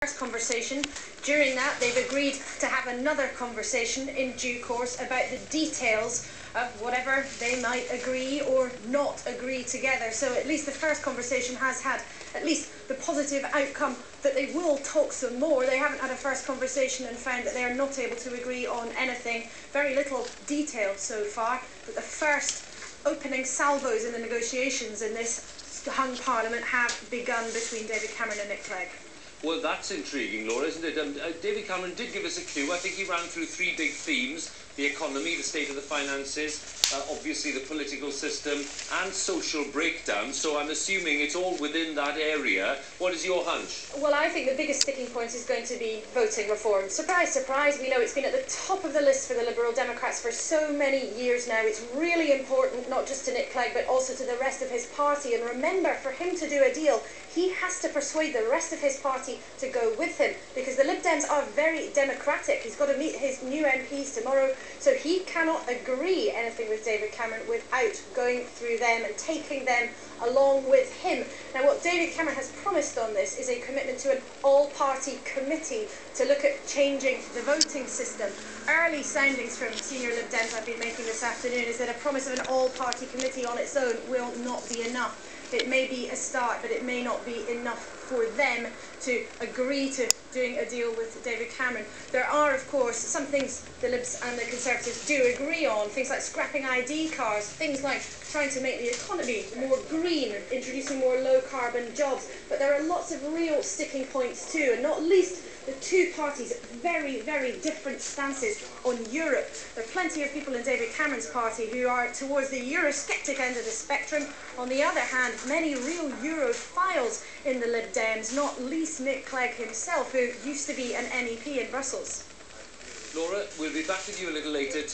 first conversation. During that, they've agreed to have another conversation in due course about the details of whatever they might agree or not agree together. So at least the first conversation has had at least the positive outcome that they will talk some more. They haven't had a first conversation and found that they are not able to agree on anything. Very little detail so far, but the first opening salvos in the negotiations in this hung parliament have begun between David Cameron and Nick Clegg. Well, that's intriguing, Laura, isn't it? David Cameron did give us a clue. I think he ran through three big themes: the economy, the state of the finances, obviously the political system, and social breakdown. So I'm assuming it's all within that area. What is your hunch? Well, I think the biggest sticking point is going to be voting reform. Surprise, surprise, we know it's been at the top of the list for the Liberal Democrats for so many years now. It's really important, not just to Nick Clegg, but also to the rest of his party. And remember, for him to do a deal, he has to persuade the rest of his party to go with him, because the Lib Dems are very democratic. He's got to meet his new MPs tomorrow, so he cannot agree anything with David Cameron without going through them and taking them along with him. Now, what David Cameron has promised on this is a commitment to an all-party committee to look at changing the voting system. Early soundings from senior Lib Dems I've been making this afternoon is that a promise of an all-party committee on its own will not be enough. It may be a start, but it may not be enough for them to agree to doing a deal with David Cameron. There are, of course, some things the Libs and the Conservatives do agree on, things like scrapping ID cards, things like trying to make the economy more green, introducing more low-carbon jobs. But there are lots of real sticking points too, and not least the two parties' very, very different stances on Europe. There are plenty of people in David Cameron's party who are towards the Eurosceptic end of the spectrum. On the other hand, many real Europhiles in the Lib Dems, not least Nick Clegg himself, who used to be an MEP in Brussels. Laura, we'll be back with you a little later to